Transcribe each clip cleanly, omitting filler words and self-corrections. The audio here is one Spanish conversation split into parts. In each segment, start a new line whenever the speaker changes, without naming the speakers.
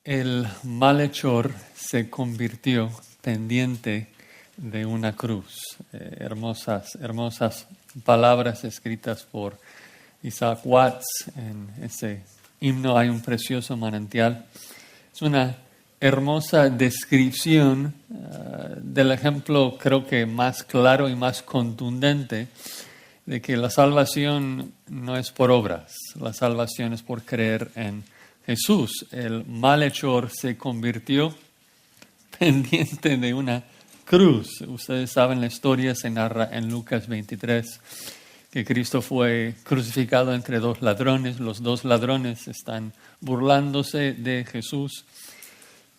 El malhechor se convirtió pendiente de una cruz. Hermosas palabras escritas por Isaac Watts. En ese himno hay un precioso manantial. Es una hermosa descripción del ejemplo, creo que más claro y más contundente, de que la salvación no es por obras, la salvación es por creer en Jesús. El malhechor se convirtió pendiente de una cruz. Ustedes saben, la historia se narra en Lucas 23, que Cristo fue crucificado entre dos ladrones. Los dos ladrones están burlándose de Jesús.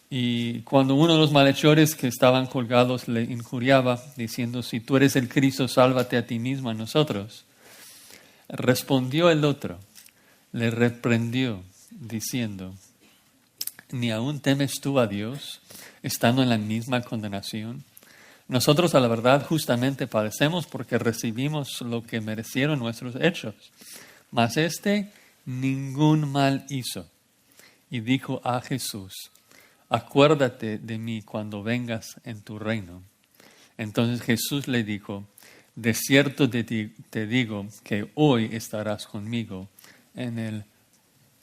Y cuando uno de los malhechores que estaban colgados le injuriaba, diciendo: si tú eres el Cristo, sálvate a ti mismo, a nosotros. Respondió el otro, le reprendió, diciendo: ¿ni aún temes tú a Dios, estando en la misma condenación? Nosotros, a la verdad, justamente padecemos porque recibimos lo que merecieron nuestros hechos. Mas éste ningún mal hizo. Y dijo a Jesús: acuérdate de mí cuando vengas en tu reino. Entonces Jesús le dijo: de cierto te digo que hoy estarás conmigo en el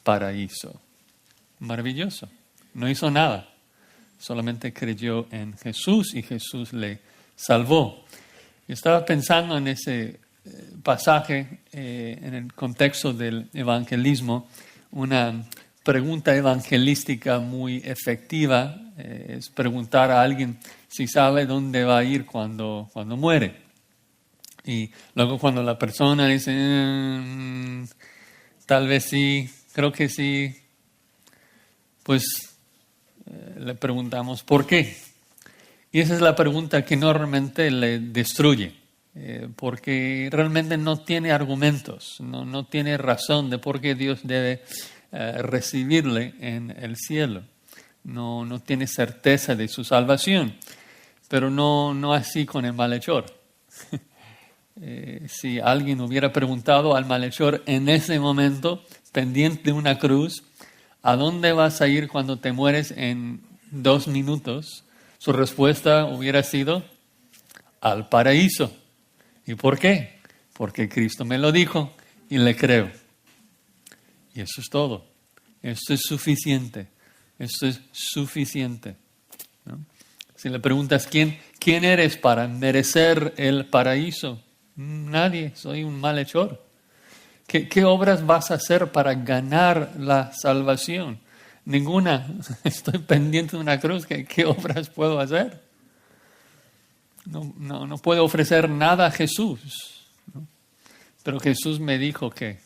paraíso. Maravilloso. No hizo nada. Solamente creyó en Jesús y Jesús le salvó. Yo estaba pensando en ese pasaje, en el contexto del evangelismo, una pregunta evangelística muy efectiva es preguntar a alguien si sabe dónde va a ir cuando muere. Y luego cuando la persona dice, tal vez sí, creo que sí, pues le preguntamos ¿por qué? Y esa es la pregunta que normalmente le destruye, porque realmente no tiene argumentos, no tiene razón de por qué Dios debe recibirle en el cielo. No tiene certeza de su salvación, pero no así con el malhechor. Si alguien hubiera preguntado al malhechor en ese momento, pendiente de una cruz, ¿a dónde vas a ir cuando te mueres en 2 minutos? Su respuesta hubiera sido: al paraíso. ¿Y por qué? Porque Cristo me lo dijo y le creo. Y eso es todo. Esto es suficiente. Esto es suficiente, ¿no? Si le preguntas ¿quién eres para merecer el paraíso? Nadie, soy un malhechor. ¿Qué obras vas a hacer para ganar la salvación? Ninguna. Estoy pendiente de una cruz. ¿Qué obras puedo hacer? No puedo ofrecer nada a Jesús, ¿no? Pero Jesús me dijo que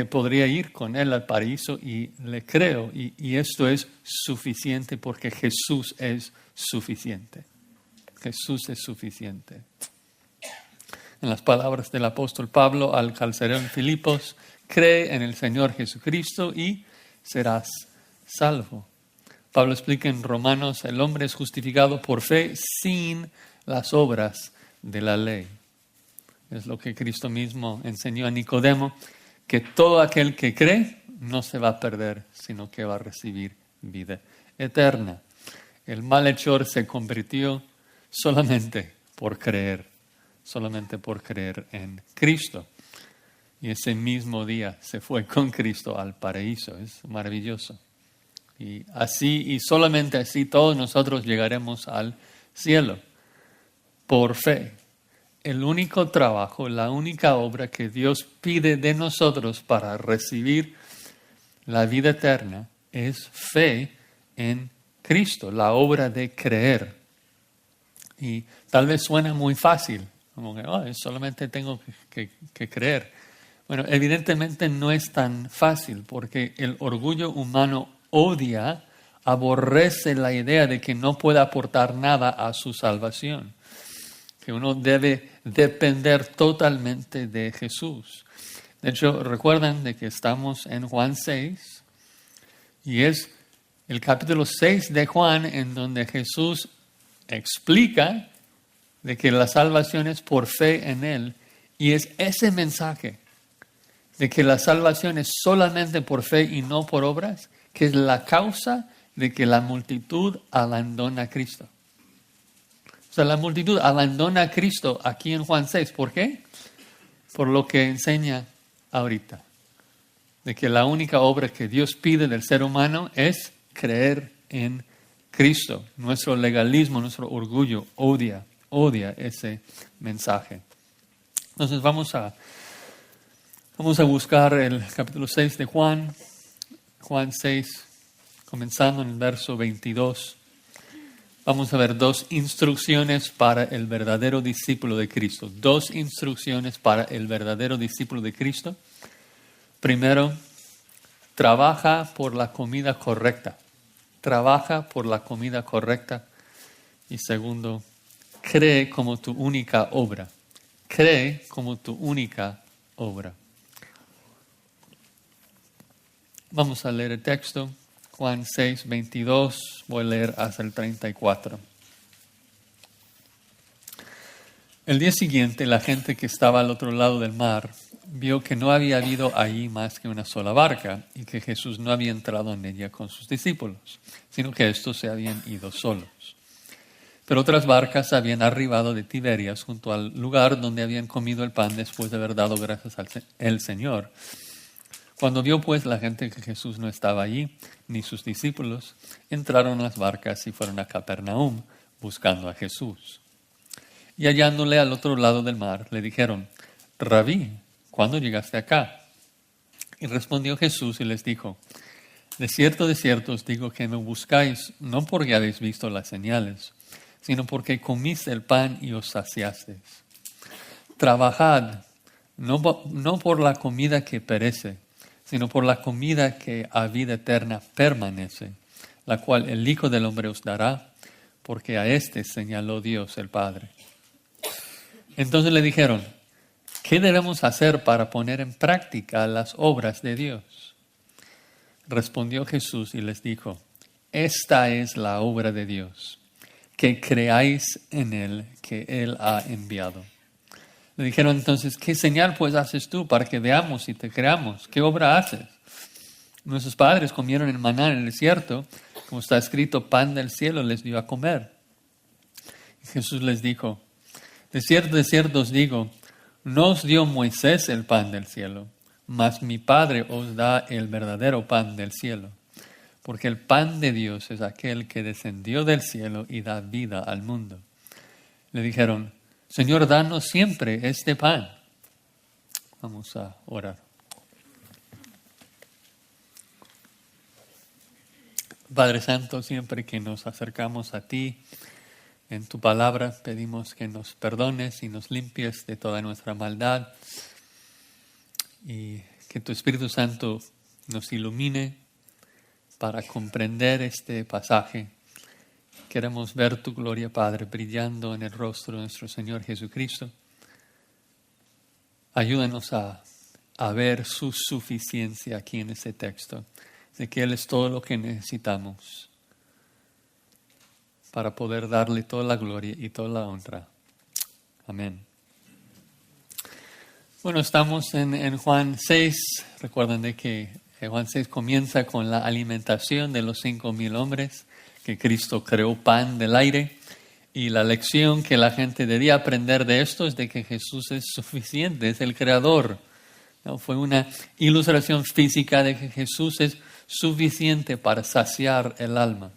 podría ir con Él al paraíso y le creo. Y esto es suficiente porque Jesús es suficiente. Jesús es suficiente. En las palabras del apóstol Pablo al carcelero en Filipos: cree en el Señor Jesucristo y serás salvo. Pablo explica en Romanos: el hombre es justificado por fe sin las obras de la ley. Es lo que Cristo mismo enseñó a Nicodemo, que todo aquel que cree no se va a perder, sino que va a recibir vida eterna. El malhechor se convirtió solamente por creer en Cristo. Y ese mismo día se fue con Cristo al paraíso. Es maravilloso. Y así, y solamente así, todos nosotros llegaremos al cielo. Por fe. El único trabajo, la única obra que Dios pide de nosotros para recibir la vida eterna es fe en Cristo, la obra de creer. Y tal vez suena muy fácil, como que solamente tengo que creer. Bueno, evidentemente no es tan fácil, porque el orgullo humano odia, aborrece la idea de que no puede aportar nada a su salvación, que uno debe depender totalmente de Jesús. De hecho, recuerdan de que estamos en Juan 6, y es el capítulo 6 de Juan en donde Jesús explica de que la salvación es por fe en Él, y es ese mensaje de que la salvación es solamente por fe y no por obras, que es la causa de que la multitud abandona a Cristo. O sea, la multitud abandona a Cristo aquí en Juan 6. ¿Por qué? Por lo que enseña ahorita. De que la única obra que Dios pide del ser humano es creer en Cristo. Nuestro legalismo, nuestro orgullo odia ese mensaje. Entonces vamos a buscar el capítulo 6 de Juan. Juan 6, comenzando en el verso 22. Vamos a ver 2 instrucciones para el verdadero discípulo de Cristo. 2 instrucciones para el verdadero discípulo de Cristo. Primero, trabaja por la comida correcta. Trabaja por la comida correcta. Y segundo, cree como tu única obra. Cree como tu única obra. Vamos a leer el texto. Juan 6, 22. Voy a leer hasta el 34. El día siguiente, la gente que estaba al otro lado del mar vio que no había habido allí más que una sola barca y que Jesús no había entrado en ella con sus discípulos, sino que estos se habían ido solos. Pero otras barcas habían arribado de Tiberias junto al lugar donde habían comido el pan después de haber dado gracias al Señor. Cuando vio pues la gente que Jesús no estaba allí, ni sus discípulos, entraron en las barcas y fueron a Capernaum buscando a Jesús. Y hallándole al otro lado del mar, le dijeron: Rabí, ¿cuándo llegaste acá? Y respondió Jesús y les dijo: de cierto os digo que me buscáis, no porque habéis visto las señales, sino porque comiste el pan y os saciasteis. Trabajad, no por la comida que perece, sino por la comida que a vida eterna permanece, la cual el Hijo del Hombre os dará, porque a éste señaló Dios el Padre. Entonces le dijeron: ¿qué debemos hacer para poner en práctica las obras de Dios? Respondió Jesús y les dijo: esta es la obra de Dios, que creáis en Él que Él ha enviado. Le dijeron entonces: ¿qué señal pues haces tú para que veamos y te creamos? ¿Qué obra haces? Nuestros padres comieron el maná en el desierto, como está escrito: pan del cielo les dio a comer. Y Jesús les dijo: de cierto os digo, no os dio Moisés el pan del cielo, mas mi Padre os da el verdadero pan del cielo. Porque el pan de Dios es aquel que descendió del cielo y da vida al mundo. Le dijeron: Señor, danos siempre este pan. Vamos a orar. Padre Santo, siempre que nos acercamos a ti, en tu palabra pedimos que nos perdones y nos limpies de toda nuestra maldad y que tu Espíritu Santo nos ilumine para comprender este pasaje. Queremos ver tu gloria, Padre, brillando en el rostro de nuestro Señor Jesucristo. Ayúdanos a ver su suficiencia aquí en este texto, de que Él es todo lo que necesitamos para poder darle toda la gloria y toda la honra. Amén. Bueno, estamos en Juan 6. Recuerden de que Juan 6 comienza con la alimentación de los 5,000 hombres, que Cristo creó pan del aire. Y la lección que la gente debía aprender de esto es de que Jesús es suficiente, es el creador. ¿No? Fue una ilustración física de que Jesús es suficiente para saciar el alma.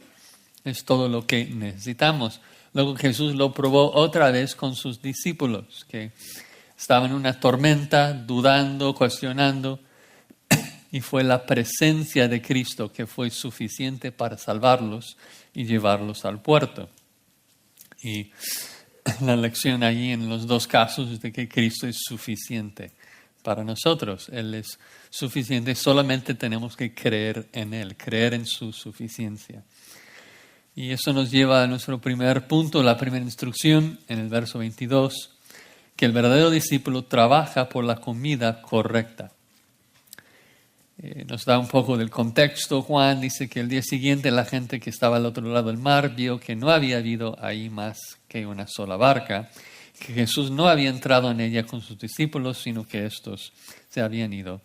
Es todo lo que necesitamos. Luego Jesús lo probó otra vez con sus discípulos, que estaban en una tormenta, dudando, cuestionando, y fue la presencia de Cristo que fue suficiente para salvarlos y llevarlos al puerto. Y la lección allí en los dos casos es de que Cristo es suficiente para nosotros. Él es suficiente, solamente tenemos que creer en Él, creer en su suficiencia. Y eso nos lleva a nuestro primer punto, la primera instrucción en el verso 22, que el verdadero discípulo trabaja por la comida correcta. Nos da un poco del contexto. Juan dice que el día siguiente la gente que estaba al otro lado del mar vio que no había habido ahí más que una sola barca, que Jesús no había entrado en ella con sus discípulos, sino que estos se habían ido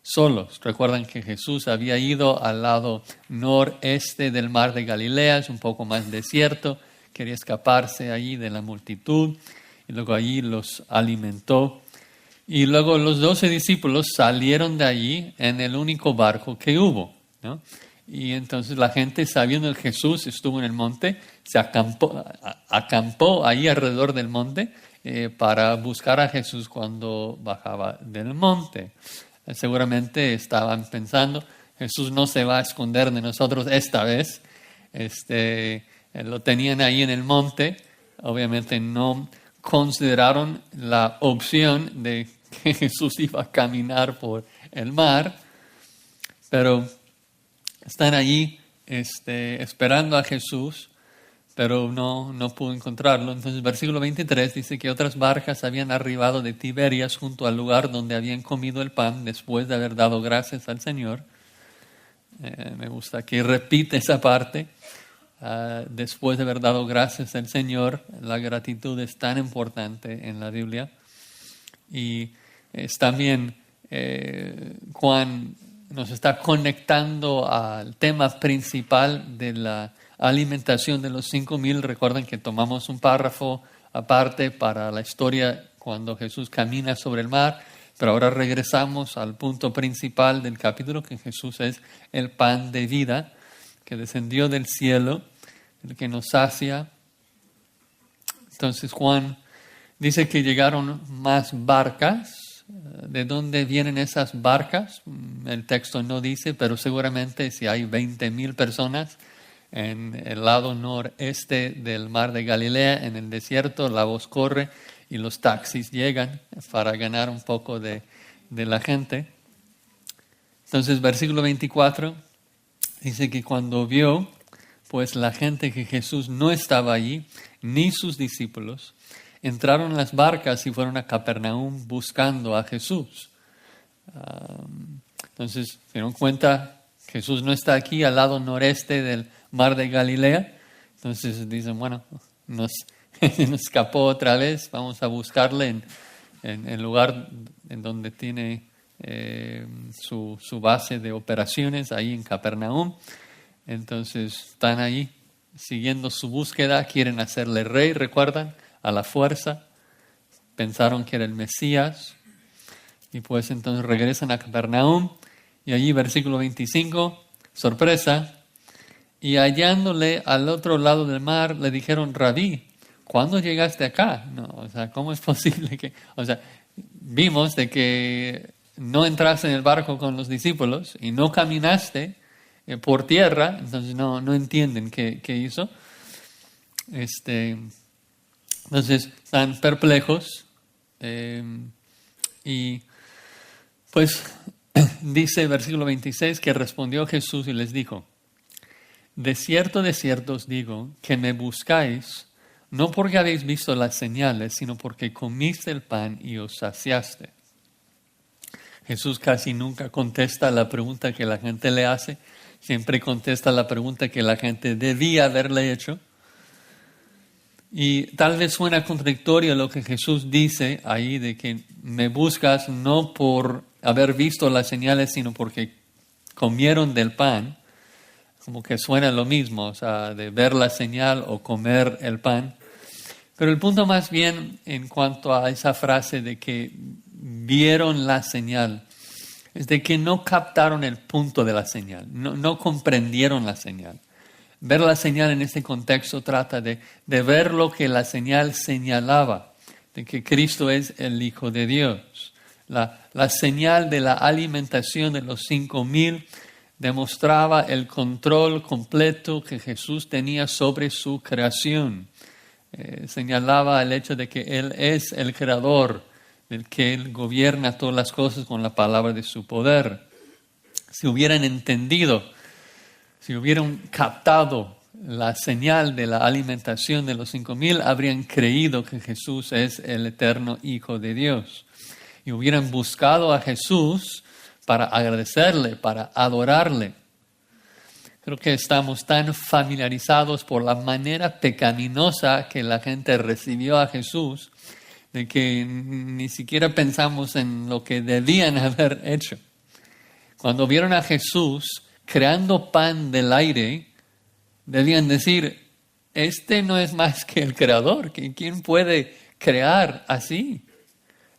solos. Recuerdan que Jesús había ido al lado noreste del mar de Galilea, es un poco más desierto, quería escaparse allí de la multitud y luego allí los alimentó. Y luego los 12 discípulos salieron de allí en el único barco que hubo, ¿no? Y entonces la gente, sabiendo que Jesús estuvo en el monte, se acampó ahí alrededor del monte para buscar a Jesús cuando bajaba del monte. Seguramente estaban pensando, Jesús no se va a esconder de nosotros esta vez. Lo tenían ahí en el monte. Obviamente no consideraron la opción de que Jesús iba a caminar por el mar, pero están allí esperando a Jesús, pero no pudo encontrarlo. Entonces, versículo 23 dice que otras barcas habían arribado de Tiberias junto al lugar donde habían comido el pan después de haber dado gracias al Señor. Me gusta que repite esa parte. Después de haber dado gracias al Señor, la gratitud es tan importante en la Biblia. Y es también Juan nos está conectando al tema principal de la alimentación de los 5,000. Recuerden que tomamos un párrafo aparte para la historia cuando Jesús camina sobre el mar, pero ahora regresamos al punto principal del capítulo, que Jesús es el pan de vida que descendió del cielo, el que nos sacia. Entonces Juan dice que llegaron más barcas. ¿De dónde vienen esas barcas? El texto no dice, pero seguramente si hay 20,000 personas en el lado noreste del mar de Galilea, en el desierto, la voz corre y los taxis llegan para ganar un poco de la gente. Entonces, versículo 24 dice que cuando vio pues la gente que Jesús no estaba allí, ni sus discípulos, entraron en las barcas y fueron a Capernaum buscando a Jesús. Entonces, se dieron cuenta, Jesús no está aquí al lado noreste del mar de Galilea. Entonces dicen, bueno, nos escapó otra vez, vamos a buscarle en el lugar en donde tiene su base de operaciones, ahí en Capernaum. Entonces están ahí siguiendo su búsqueda, quieren hacerle rey, ¿recuerdan? A la fuerza, pensaron que era el Mesías, y pues entonces regresan a Capernaum, y allí versículo 25, sorpresa, y hallándole al otro lado del mar, le dijeron, Rabí, ¿cuándo llegaste acá? No, o sea, ¿cómo es posible que, vimos de que no entraste en el barco con los discípulos, y no caminaste por tierra? Entonces no entienden qué hizo. Entonces están perplejos y pues dice versículo 26 que respondió Jesús y les dijo, de cierto os digo que me buscáis no porque habéis visto las señales, sino porque comiste el pan y os saciaste. Jesús casi nunca contesta la pregunta que la gente le hace, siempre contesta la pregunta que la gente debía haberle hecho. Y tal vez suena contradictorio lo que Jesús dice ahí de que me buscas no por haber visto las señales, sino porque comieron del pan. Como que suena lo mismo, o sea, de ver la señal o comer el pan. Pero el punto más bien en cuanto a esa frase de que vieron la señal, es de que no captaron el punto de la señal, no comprendieron la señal. Ver la señal en este contexto trata de ver lo que la señal señalaba, de que Cristo es el Hijo de Dios. La señal de la alimentación de los 5,000 demostraba el control completo que Jesús tenía sobre su creación. Señalaba el hecho de que Él es el creador, del que Él gobierna todas las cosas con la palabra de su poder. Si hubieran entendido, si hubieran captado la señal de la alimentación de los 5,000, habrían creído que Jesús es el eterno Hijo de Dios. Y hubieran buscado a Jesús para agradecerle, para adorarle. Creo que estamos tan familiarizados por la manera pecaminosa que la gente recibió a Jesús, de que ni siquiera pensamos en lo que debían haber hecho. Cuando vieron a Jesús creando pan del aire, debían decir, este no es más que el creador. ¿Quién puede crear así?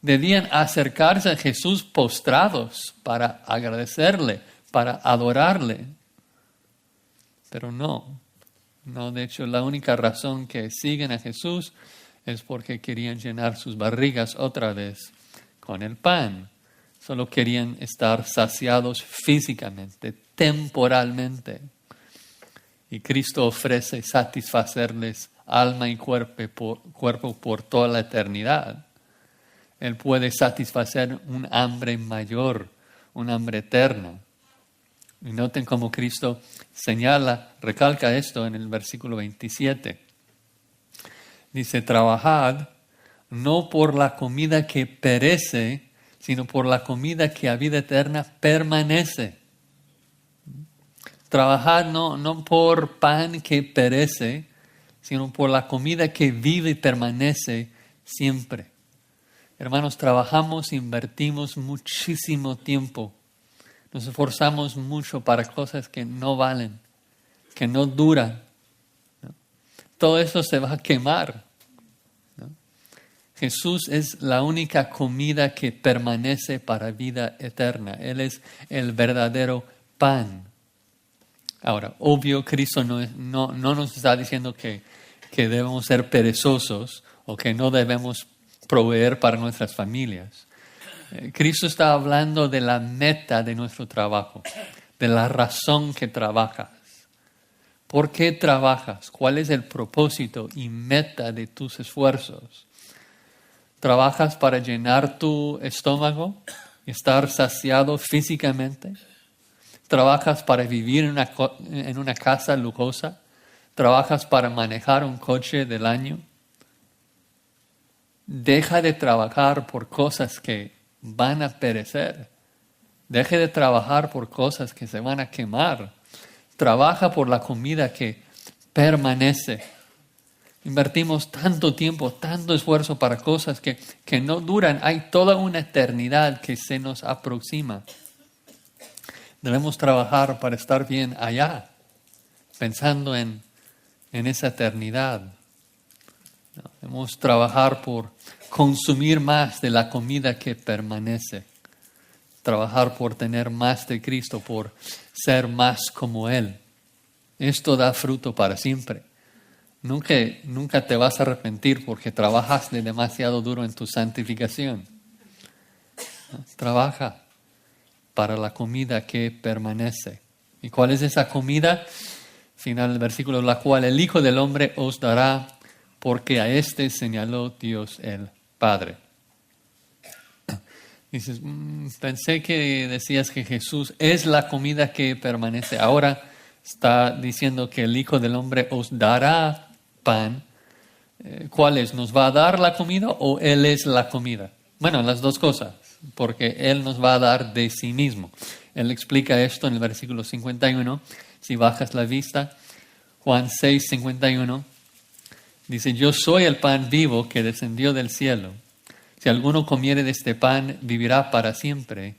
Debían acercarse a Jesús postrados para agradecerle, para adorarle. Pero no, de hecho la única razón que siguen a Jesús es porque querían llenar sus barrigas otra vez con el pan. Solo querían estar saciados físicamente, temporalmente. Y Cristo ofrece satisfacerles alma y cuerpo por toda la eternidad. Él puede satisfacer un hambre mayor, un hambre eterno. Y noten cómo Cristo recalca esto en el versículo 27. Dice, trabajad no por la comida que perece, sino por la comida que a vida eterna permanece. Trabajad no por pan que perece, sino por la comida que vive y permanece siempre. Hermanos, trabajamos, invertimos muchísimo tiempo. Nos esforzamos mucho para cosas que no valen, que no duran, ¿no? Todo eso se va a quemar, ¿no? Jesús es la única comida que permanece para vida eterna. Él es el verdadero pan. Ahora, obvio, Cristo no nos está diciendo que debemos ser perezosos o que no debemos proveer para nuestras familias. Cristo está hablando de la meta de nuestro trabajo, de la razón que trabajas. ¿Por qué trabajas? ¿Cuál es el propósito y meta de tus esfuerzos? ¿Trabajas para llenar tu estómago y estar saciado físicamente? ¿Trabajas para vivir en una casa lujosa? ¿Trabajas para manejar un coche del año? Deja de trabajar por cosas que van a perecer. Deje de trabajar por cosas que se van a quemar. Trabaja por la comida que permanece. Invertimos tanto tiempo, tanto esfuerzo para cosas que no duran. Hay toda una eternidad que se nos aproxima. Debemos trabajar para estar bien allá, pensando en esa eternidad. Debemos trabajar por consumir más de la comida que permanece. Trabajar por tener más de Cristo, por ser más como Él. Esto da fruto para siempre. Nunca te vas a arrepentir porque trabajaste demasiado duro en tu santificación. Trabaja para la comida que permanece. ¿Y cuál es esa comida? Final del versículo, la cual el Hijo del Hombre os dará, porque a este señaló Dios el Padre. Dices, pensé que decías que Jesús es la comida que permanece. Ahora está diciendo que el Hijo del Hombre os dará pan. ¿Cuál es? ¿Nos va a dar la comida o Él es la comida? Bueno, las dos cosas, porque Él nos va a dar de sí mismo. Él explica esto en el versículo 51. Si bajas la vista, Juan 6, 51. Dice, yo soy el pan vivo que descendió del cielo. Si alguno comiere de este pan, vivirá para siempre.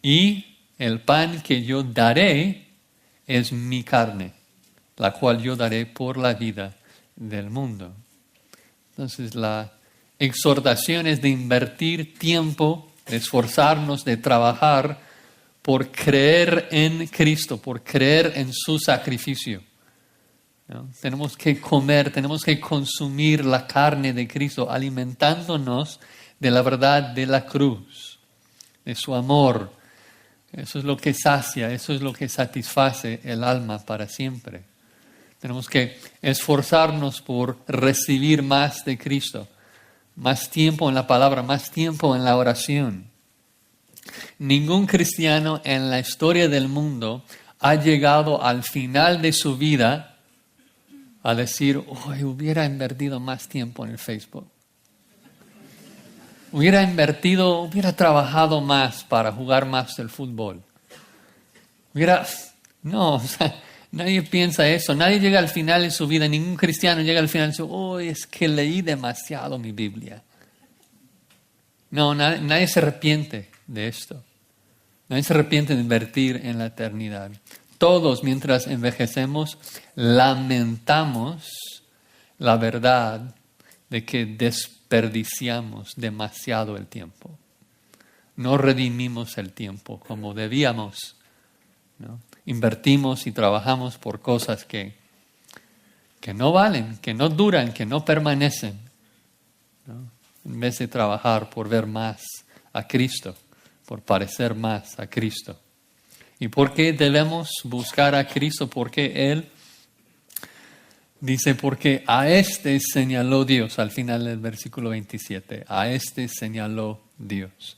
Y el pan que yo daré es mi carne, la cual yo daré por la vida del mundo. Entonces, la exhortación es de invertir tiempo, de esforzarnos, de trabajar por creer en Cristo, por creer en su sacrificio. ¿No? Tenemos que comer, tenemos que consumir la carne de Cristo, alimentándonos de la verdad de la cruz, de su amor. Eso es lo que sacia, eso es lo que satisface el alma para siempre. Tenemos que esforzarnos por recibir más de Cristo, más tiempo en la palabra, más tiempo en la oración. Ningún cristiano en la historia del mundo ha llegado al final de su vida a decir, hubiera invertido más tiempo en el Facebook. Hubiera trabajado más para jugar más el fútbol. Nadie piensa eso. Nadie llega al final de su vida, ningún cristiano llega al final y dice, es que leí demasiado mi Biblia. No, nadie se arrepiente de esto. Nadie se arrepiente de invertir en la eternidad. Todos, mientras envejecemos, lamentamos la verdad de que desperdiciamos demasiado el tiempo. No redimimos el tiempo como debíamos, ¿no? Invertimos y trabajamos por cosas que no valen, que no duran, que no permanecen, ¿no? En vez de trabajar por ver más a Cristo, por parecer más a Cristo. ¿Y por qué debemos buscar a Cristo? Porque Él dice, porque a este señaló Dios, al final del versículo 27, a este señaló Dios.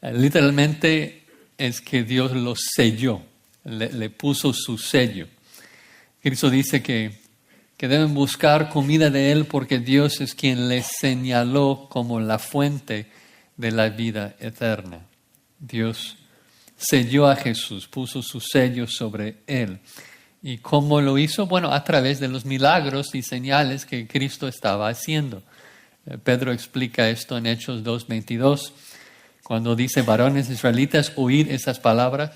Literalmente es que Dios lo selló, le puso su sello. Cristo dice que deben buscar comida de Él porque Dios es quien les señaló como la fuente de la vida eterna. Dios selló a Jesús, puso su sello sobre Él. ¿Y cómo lo hizo? Bueno, a través de los milagros y señales que Cristo estaba haciendo. Pedro explica esto en Hechos 2:22, cuando dice, varones israelitas, oíd esas palabras.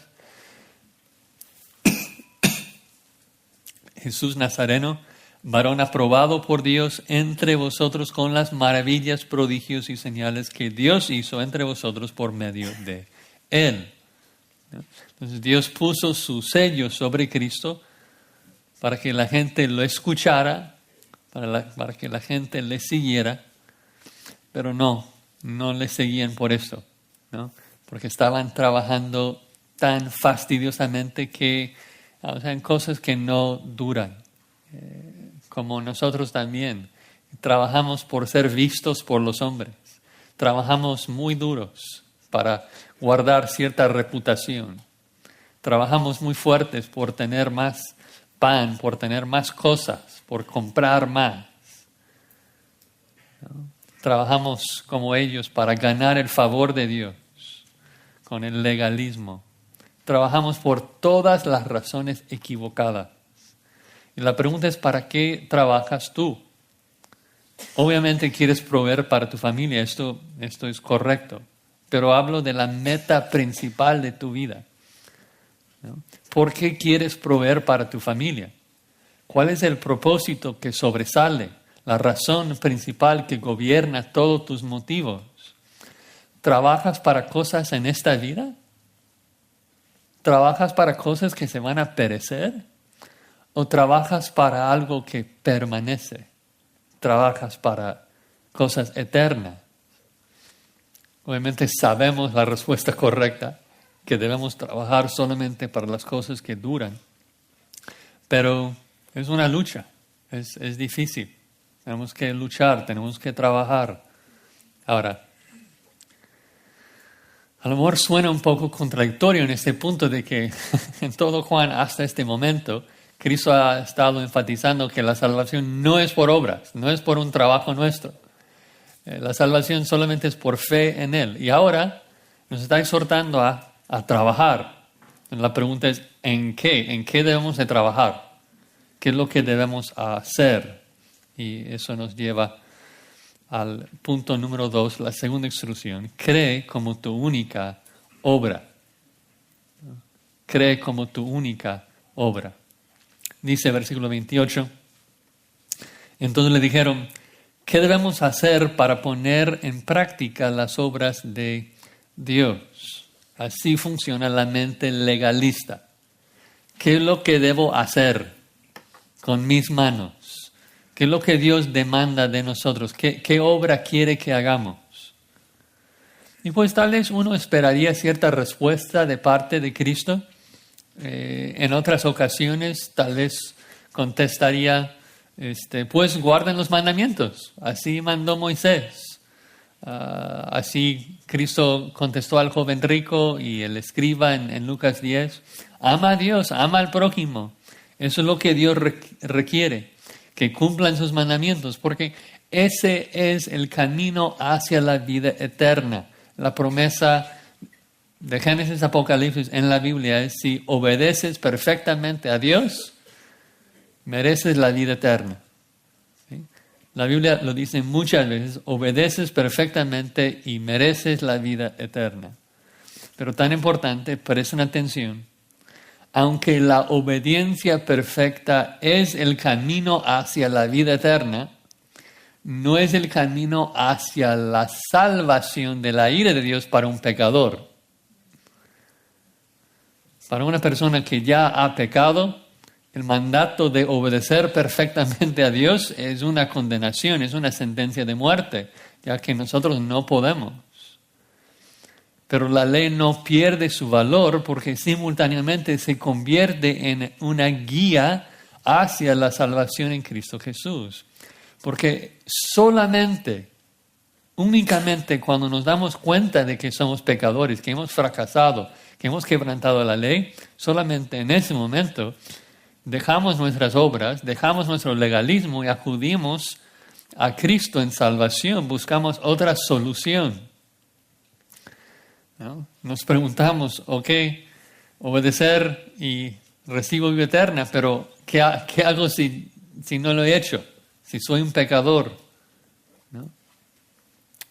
Jesús Nazareno, varón aprobado por Dios entre vosotros con las maravillas, prodigios y señales que Dios hizo entre vosotros por medio de Él. Entonces Dios puso su sello sobre Cristo para que la gente lo escuchara, para que la gente le siguiera, pero no le seguían por eso, ¿no? Porque estaban trabajando tan fastidiosamente que, o sea, en cosas que no duran. Como nosotros también trabajamos por ser vistos por los hombres, trabajamos muy duros para guardar cierta reputación, trabajamos muy fuertes por tener más pan, por tener más cosas, por comprar más, ¿no? Trabajamos como ellos para ganar el favor de Dios con el legalismo, trabajamos por todas las razones equivocadas. Y la pregunta es, ¿para qué trabajas tú? Obviamente quieres proveer para tu familia, esto es correcto, pero hablo de la meta principal de tu vida, ¿no? ¿Por qué quieres proveer para tu familia? ¿Cuál es el propósito que sobresale, la razón principal que gobierna todos tus motivos? ¿Trabajas para cosas en esta vida? ¿Trabajas para cosas que se van a perecer? ¿O trabajas para algo que permanece? ¿Trabajas para cosas eternas? Obviamente sabemos la respuesta correcta, que debemos trabajar solamente para las cosas que duran. Pero es una lucha, es difícil. Tenemos que luchar, tenemos que trabajar. Ahora, a lo mejor suena un poco contradictorio en este punto de que en todo Juan hasta este momento Cristo ha estado enfatizando que la salvación no es por obras, no es por un trabajo nuestro. La salvación solamente es por fe en Él. Y ahora nos está exhortando a trabajar. La pregunta es, ¿en qué? ¿En qué debemos de trabajar? ¿Qué es lo que debemos hacer? Y eso nos lleva al punto número 2, la segunda instrucción. Cree como tu única obra. Cree como tu única obra. Dice versículo 28, entonces le dijeron, ¿qué debemos hacer para poner en práctica las obras de Dios? Así funciona la mente legalista. ¿Qué es lo que debo hacer con mis manos? ¿Qué es lo que Dios demanda de nosotros? ¿Qué obra quiere que hagamos? Y pues tal vez uno esperaría cierta respuesta de parte de Cristo. En otras ocasiones tal vez contestaría, pues guarden los mandamientos, así mandó Moisés. Así Cristo contestó al joven rico y el escriba en Lucas 10, ama a Dios, ama al prójimo. Eso es lo que Dios requiere, que cumplan sus mandamientos, porque ese es el camino hacia la vida eterna. La promesa de Génesis, Apocalipsis en la Biblia es, si obedeces perfectamente a Dios, mereces la vida eterna. ¿Sí? La Biblia lo dice muchas veces, obedeces perfectamente y mereces la vida eterna. pero tan importante, presten atención. Aunque la obediencia perfecta es el camino hacia la vida eterna, no es el camino hacia la salvación de la ira de Dios para un pecador. Para una persona que ya ha pecado, el mandato de obedecer perfectamente a Dios es una condenación, es una sentencia de muerte, ya que nosotros no podemos. Pero la ley no pierde su valor porque simultáneamente se convierte en una guía hacia la salvación en Cristo Jesús. Porque únicamente cuando nos damos cuenta de que somos pecadores, que hemos fracasado, que hemos quebrantado la ley, solamente en ese momento dejamos nuestras obras, dejamos nuestro legalismo y acudimos a Cristo en salvación, buscamos otra solución. ¿No? Nos preguntamos, ok, obedecer y recibo vida eterna, pero ¿qué hago si no lo he hecho? Si soy un pecador, ¿no?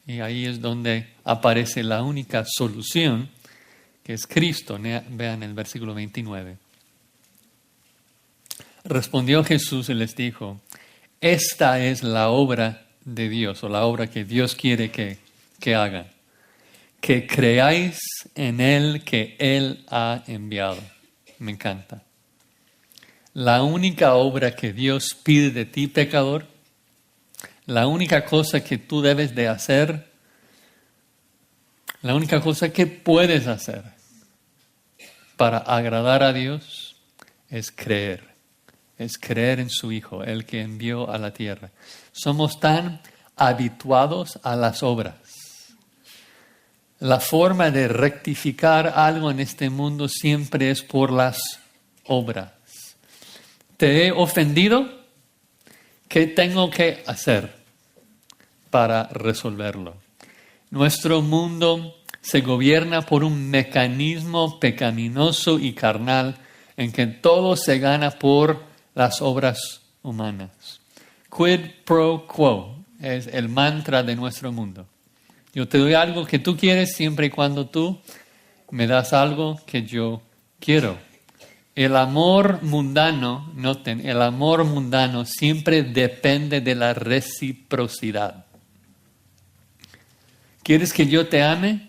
Y ahí es donde aparece la única solución, que es Cristo. Vean el versículo 29. Respondió Jesús y les dijo, esta es la obra de Dios, o la obra que Dios quiere que hagan. Que creáis en Él que Él ha enviado. Me encanta. La única obra que Dios pide de ti, pecador, la única cosa que tú debes de hacer, la única cosa que puedes hacer para agradar a Dios es creer. Es creer en su Hijo, el que envió a la tierra. Somos tan habituados a las obras. La forma de rectificar algo en este mundo siempre es por las obras. ¿Te he ofendido? ¿Qué tengo que hacer para resolverlo? Nuestro mundo se gobierna por un mecanismo pecaminoso y carnal en que todo se gana por las obras humanas. Quid pro quo es el mantra de nuestro mundo. Yo te doy algo que tú quieres siempre y cuando tú me das algo que yo quiero. El amor mundano, noten, el amor mundano siempre depende de la reciprocidad. ¿Quieres que yo te ame?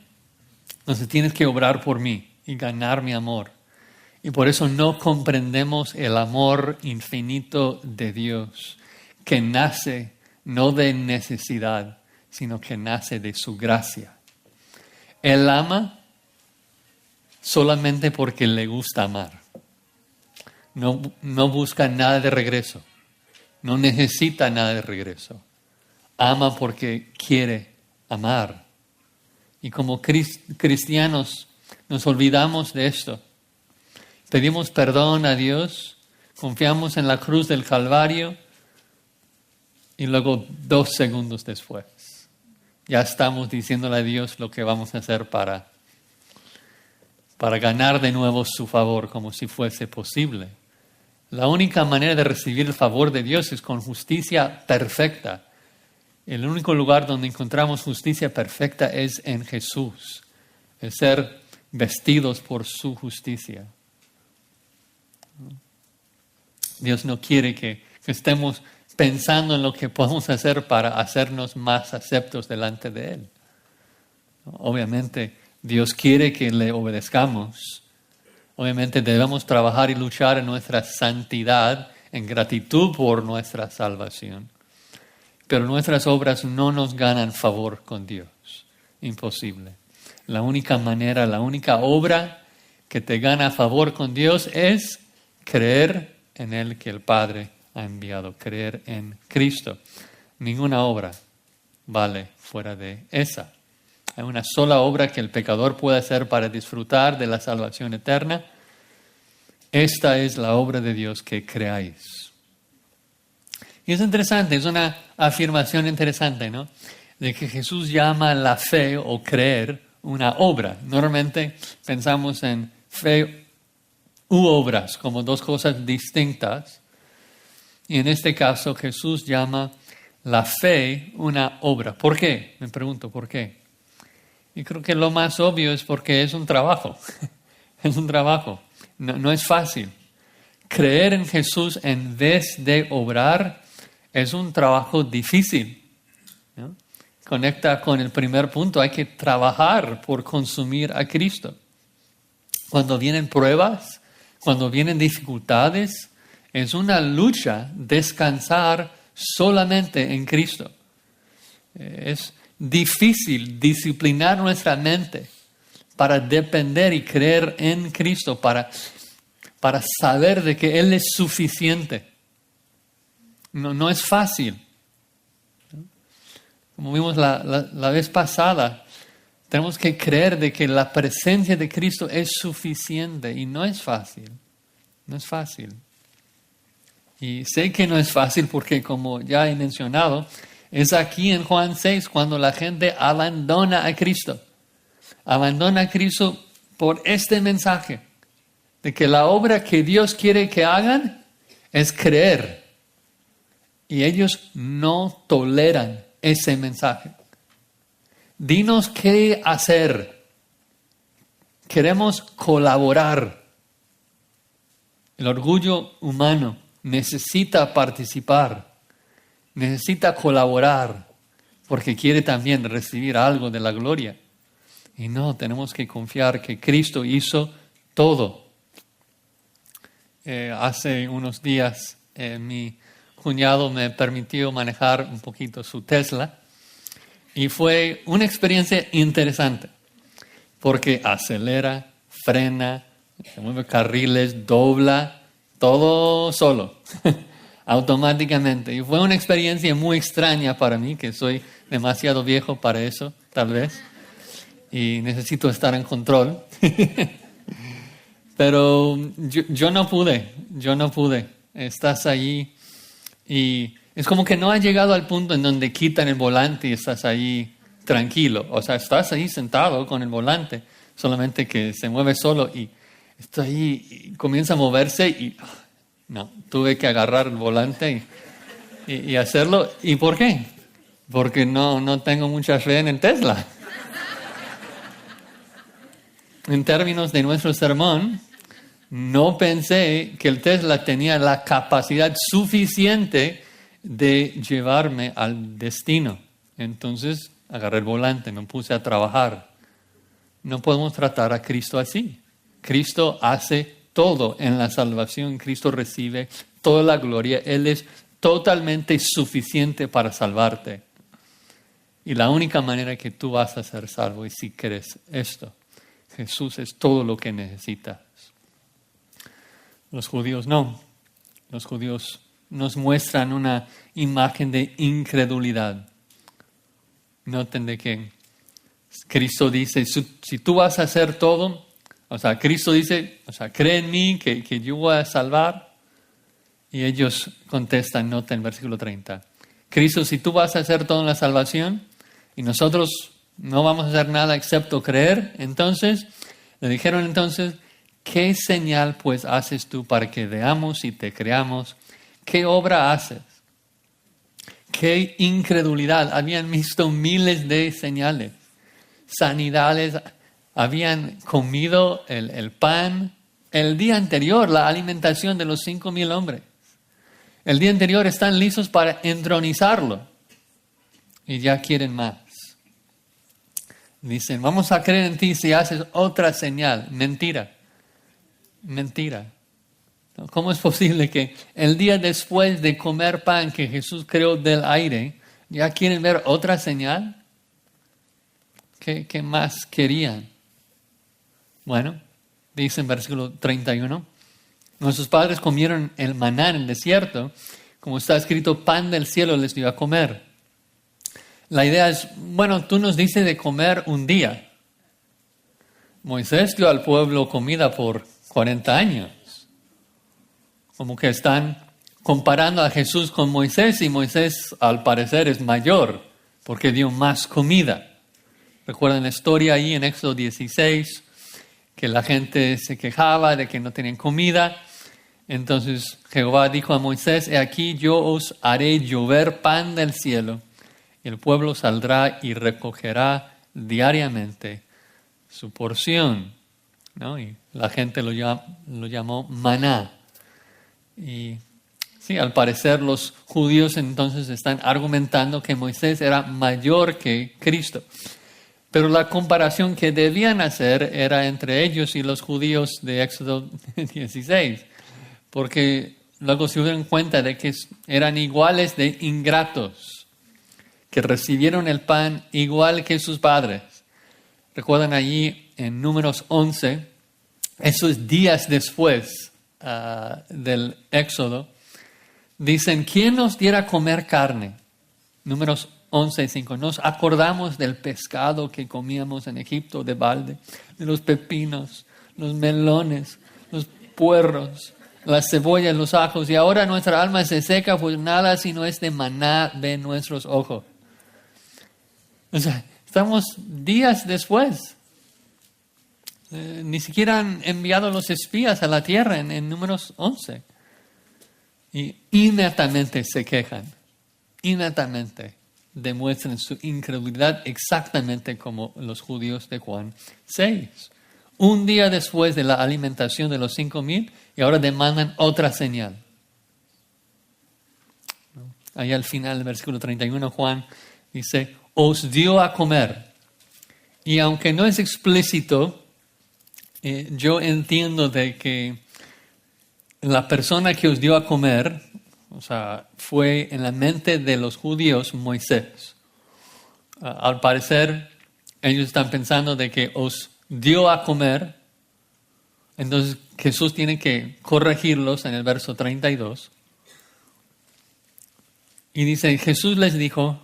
Entonces tienes que obrar por mí y ganar mi amor. Y por eso no comprendemos el amor infinito de Dios, que nace no de necesidad, sino que nace de su gracia. Él ama solamente porque le gusta amar. No busca nada de regreso. No necesita nada de regreso. Ama porque quiere amar. Y como cristianos nos olvidamos de esto. Pedimos perdón a Dios, confiamos en la cruz del Calvario y luego 2 segundos después ya estamos diciéndole a Dios lo que vamos a hacer para ganar de nuevo su favor, como si fuese posible. La única manera de recibir el favor de Dios es con justicia perfecta. El único lugar donde encontramos justicia perfecta es en Jesús, es ser vestidos por su justicia. Dios no quiere que estemos pensando en lo que podemos hacer para hacernos más aceptos delante de Él. Obviamente, Dios quiere que le obedezcamos. Obviamente, debemos trabajar y luchar en nuestra santidad, en gratitud por nuestra salvación. Pero nuestras obras no nos ganan favor con Dios. Imposible. La única manera, la única obra que te gana favor con Dios es creer en el que el Padre ha enviado, creer en Cristo. Ninguna obra vale fuera de esa. Hay una sola obra que el pecador puede hacer para disfrutar de la salvación eterna. Esta es la obra de Dios, que creáis. Y es interesante, es una afirmación interesante, ¿no? De que Jesús llama la fe o creer una obra. Normalmente pensamos en fe u obras como 2 cosas distintas. Y en este caso Jesús llama la fe una obra. ¿Por qué? Me pregunto, ¿por qué? Y creo que lo más obvio es porque es un trabajo. Es un trabajo. No es fácil. Creer en Jesús en vez de obrar es un trabajo difícil, ¿no? Conecta con el primer punto. Hay que trabajar por consumir a Cristo. Cuando vienen pruebas, cuando vienen dificultades, es una lucha descansar solamente en Cristo. Es difícil disciplinar nuestra mente para depender y creer en Cristo, para saber de que Él es suficiente. No es fácil. Como vimos la vez pasada, tenemos que creer de que la presencia de Cristo es suficiente y no es fácil. No es fácil. Y sé que no es fácil porque, como ya he mencionado, es aquí en Juan 6 cuando la gente abandona a Cristo. Abandona a Cristo por este mensaje de que la obra que Dios quiere que hagan es creer. Y ellos no toleran ese mensaje. Dinos qué hacer. Queremos colaborar. El orgullo humano necesita participar, necesita colaborar, porque quiere también recibir algo de la gloria. Y no, tenemos que confiar que Cristo hizo todo. Hace unos días mi cuñado me permitió manejar un poquito su Tesla y fue una experiencia interesante porque acelera, frena, se mueve carriles, dobla, todo solo, automáticamente. Y fue una experiencia muy extraña para mí, que soy demasiado viejo para eso, tal vez, y necesito estar en control. Pero yo no pude. Estás ahí y es como que no has llegado al punto en donde quitan el volante y estás ahí tranquilo. O sea, estás ahí sentado con el volante, solamente que se mueve solo y está ahí y comienza a moverse y no, tuve que agarrar el volante y hacerlo. ¿Y por qué? Porque no tengo mucha fe en el Tesla. En términos de nuestro sermón, no pensé que el Tesla tenía la capacidad suficiente de llevarme al destino. Entonces agarré el volante, me puse a trabajar. No podemos tratar a Cristo así. Cristo hace todo en la salvación. Cristo recibe toda la gloria. Él es totalmente suficiente para salvarte. Y la única manera que tú vas a ser salvo es si crees esto. Jesús es todo lo que necesitas. Los judíos no. Los judíos nos muestran una imagen de incredulidad. Noten de que Cristo dice, si tú vas a hacer todo, o sea, Cristo dice, o sea, cree en mí que yo voy a salvar. Y ellos contestan, noten, versículo 30. Cristo, si tú vas a hacer todo en la salvación y nosotros no vamos a hacer nada excepto creer, entonces, le dijeron entonces, ¿qué señal pues haces tú para que veamos y te creamos? ¿Qué obra haces? ¿Qué incredulidad? Habían visto miles de señales, sanidades, habían comido el pan. El día anterior, la alimentación de los 5,000 hombres. El día anterior están listos para entronizarlo. Y ya quieren más. Dicen, vamos a creer en ti si haces otra señal. Mentira. ¿Cómo es posible que el día después de comer pan que Jesús creó del aire, ya quieren ver otra señal? ¿Qué más querían? Bueno, dice en versículo 31, nuestros padres comieron el maná en el desierto, como está escrito, pan del cielo les dio a comer. La idea es, bueno, tú nos dices de comer un día. Moisés dio al pueblo comida por 40 años. Como que están comparando a Jesús con Moisés y Moisés al parecer es mayor porque dio más comida. Recuerdan la historia ahí en Éxodo 16, que la gente se quejaba de que no tenían comida. Entonces Jehová dijo a Moisés, he aquí yo os haré llover pan del cielo, y el pueblo saldrá y recogerá diariamente su porción, ¿no? Y la gente lo llamó maná. Y sí, al parecer los judíos entonces están argumentando que Moisés era mayor que Cristo. Pero la comparación que debían hacer era entre ellos y los judíos de Éxodo 16, porque luego se dieron cuenta de que eran iguales de ingratos, que recibieron el pan igual que sus padres. Recuerdan allí en Números 11, esos días después del Éxodo, dicen, ¿quién nos diera a comer carne? Números 11:5. Nos acordamos del pescado que comíamos en Egipto de balde, de los pepinos, los melones, los puerros, las cebollas, los ajos, y ahora nuestra alma se seca, pues nada sino este maná de nuestros ojos. O sea, estamos días después. Ni siquiera han enviado los espías a la tierra en Números 11. Y inmediatamente se quejan, inmediatamente demuestran su incredulidad exactamente como los judíos de Juan 6. Un día después de la alimentación de los 5,000 y ahora demandan otra señal. Ahí al final del versículo 31 Juan dice, os dio a comer. Y aunque no es explícito, yo entiendo de que la persona que os dio a comer, o sea, fue en la mente de los judíos Moisés. Al parecer, ellos están pensando de que os dio a comer. Entonces Jesús tiene que corregirlos en el verso 32. Y dice, Jesús les dijo,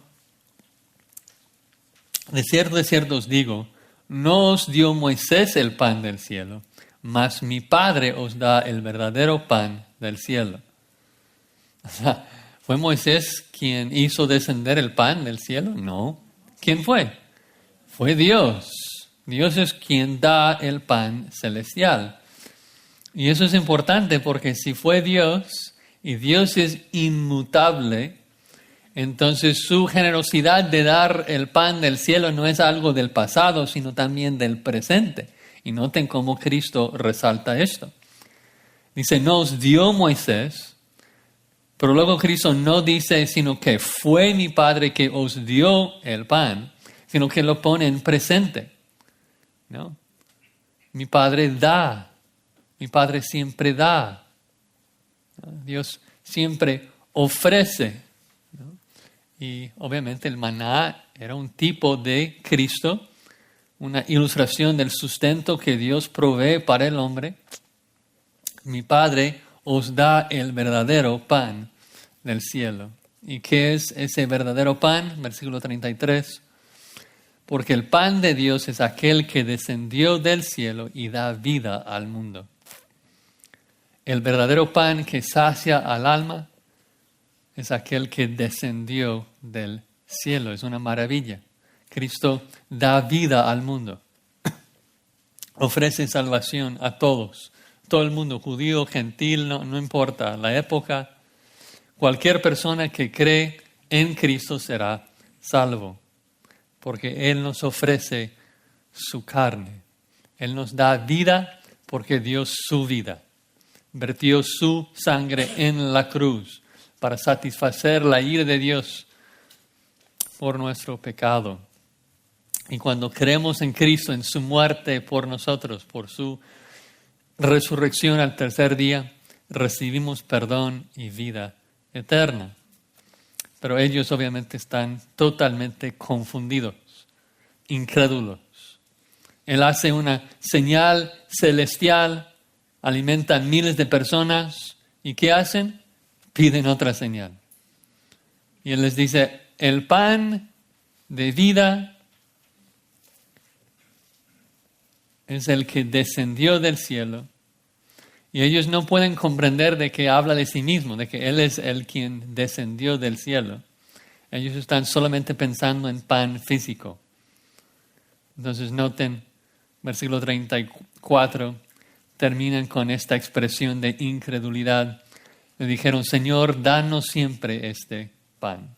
de cierto os digo, no os dio Moisés el pan del cielo, mas mi Padre os da el verdadero pan del cielo. O sea, ¿fue Moisés quien hizo descender el pan del cielo? No. ¿Quién fue? Fue Dios. Dios es quien da el pan celestial. Y eso es importante porque si fue Dios y Dios es inmutable, entonces su generosidad de dar el pan del cielo no es algo del pasado, sino también del presente. Y noten cómo Cristo resalta esto. Dice, no os dio Moisés. Pero luego Cristo no dice, sino que fue mi Padre que os dio el pan, sino que lo pone en presente. ¿No? Mi Padre da. Mi Padre siempre da. ¿No? Dios siempre ofrece. ¿No? Y obviamente el maná era un tipo de Cristo, una ilustración del sustento que Dios provee para el hombre. Mi Padre os da el verdadero pan del cielo. ¿Y qué es ese verdadero pan? Versículo 33. Porque el pan de Dios es aquel que descendió del cielo y da vida al mundo. El verdadero pan que sacia al alma es aquel que descendió del cielo. Es una maravilla. Cristo da vida al mundo. Ofrece salvación a todos. Todo el mundo, judío, gentil, no importa la época. Cualquier persona que cree en Cristo será salvo. Porque Él nos ofrece su carne. Él nos da vida porque dio su vida. Vertió su sangre en la cruz para satisfacer la ira de Dios por nuestro pecado. Y cuando creemos en Cristo, en su muerte por nosotros, por su resurrección al tercer día, recibimos perdón y vida eterna. Pero ellos obviamente están totalmente confundidos, incrédulos. Él hace una señal celestial, alimenta a miles de personas. ¿Y qué hacen? Piden otra señal. Y Él les dice, el pan de vida es el que descendió del cielo. Y ellos no pueden comprender de que habla de sí mismo, de que Él es el quien descendió del cielo. Ellos están solamente pensando en pan físico. Entonces noten, versículo 34, terminan con esta expresión de incredulidad. Le dijeron, Señor, danos siempre este pan.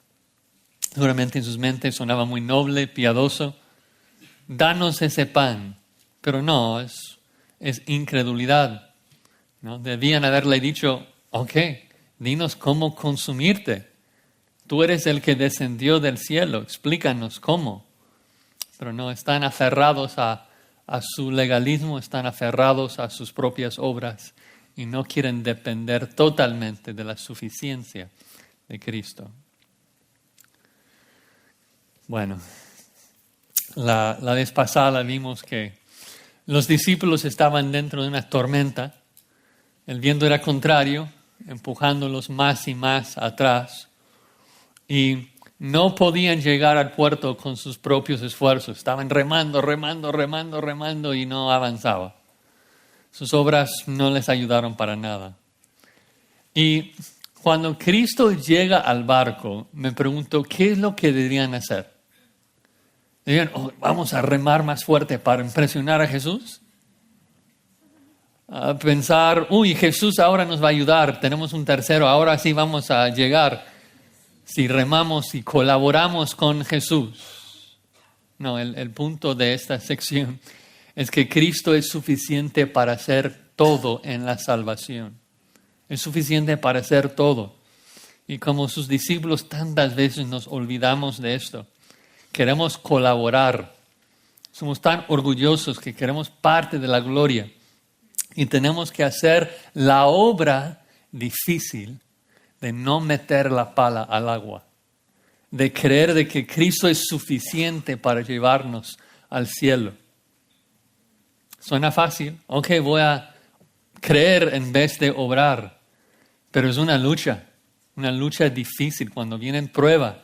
Seguramente en sus mentes sonaba muy noble, piadoso. danos ese pan. Pero no, es incredulidad, ¿no? Debían haberle dicho, ok, dinos cómo consumirte. Tú eres el que descendió del cielo, explícanos cómo. Pero no, están aferrados a su legalismo, están aferrados a sus propias obras y no quieren depender totalmente de la suficiencia de Cristo. Bueno, la vez pasada vimos que los discípulos estaban dentro de una tormenta, el viento era contrario, empujándolos más y más atrás, y no podían llegar al puerto con sus propios esfuerzos. Estaban remando y no avanzaba. Sus obras no les ayudaron para nada. Y cuando Cristo llega al barco, me pregunto, ¿qué es lo que deberían hacer? ¿Deberían, vamos a remar más fuerte para impresionar a Jesús? A pensar, Jesús ahora nos va a ayudar, tenemos un tercero, ahora sí vamos a llegar. Si remamos y colaboramos con Jesús. No, el punto de esta sección es que Cristo es suficiente para hacer todo en la salvación. Es suficiente para hacer todo. Y como sus discípulos tantas veces nos olvidamos de esto. Queremos colaborar. Somos tan orgullosos que queremos parte de la gloria. Y tenemos que hacer la obra difícil de no meter la pala al agua, de creer de que Cristo es suficiente para llevarnos al cielo. Suena fácil, voy a creer en vez de obrar, pero es una lucha difícil cuando vienen pruebas.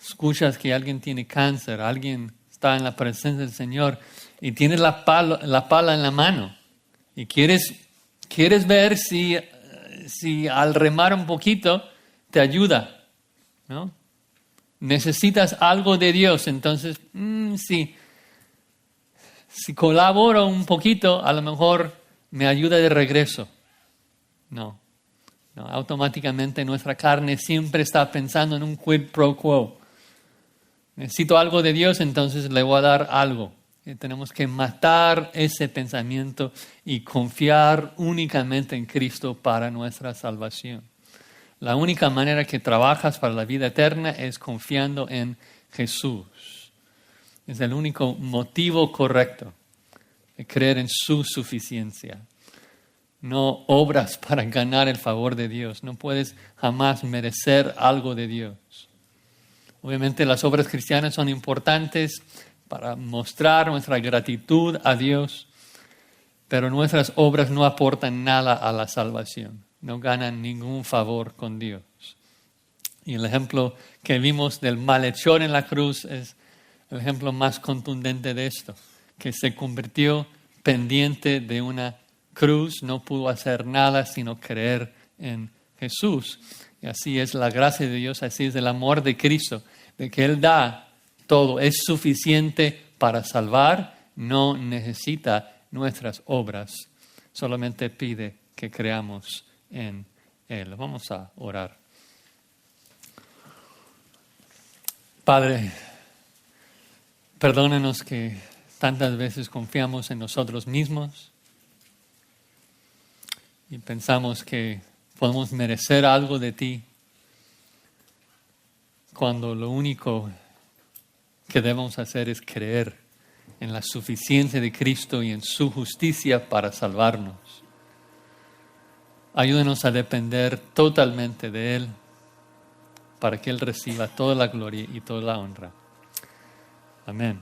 Escuchas que alguien tiene cáncer, alguien está en la presencia del Señor y tienes la pala en la mano y quieres ver si al remar un poquito te ayuda, ¿no? Necesitas algo de Dios, entonces, si colaboro un poquito, a lo mejor me ayuda de regreso. No, automáticamente nuestra carne siempre está pensando en un quid pro quo. Necesito algo de Dios, entonces le voy a dar algo. Y tenemos que matar ese pensamiento y confiar únicamente en Cristo para nuestra salvación. La única manera que trabajas para la vida eterna es confiando en Jesús. Es el único motivo correcto de creer en su suficiencia. No obras para ganar el favor de Dios. No puedes jamás merecer algo de Dios. Obviamente las obras cristianas son importantes para mostrar nuestra gratitud a Dios, pero nuestras obras no aportan nada a la salvación, no ganan ningún favor con Dios. Y el ejemplo que vimos del malhechor en la cruz es el ejemplo más contundente de esto, que se convirtió pendiente de una cruz, no pudo hacer nada sino creer en Jesús. Y así es la gracia de Dios, así es el amor de Cristo, de que Él da todo, es suficiente para salvar, no necesita nuestras obras, solamente pide que creamos en Él. Vamos a orar. Padre, perdónanos que tantas veces confiamos en nosotros mismos y pensamos que podemos merecer algo de ti, cuando lo único que debemos hacer es creer en la suficiencia de Cristo y en su justicia para salvarnos. Ayúdanos a depender totalmente de Él para que Él reciba toda la gloria y toda la honra. Amén.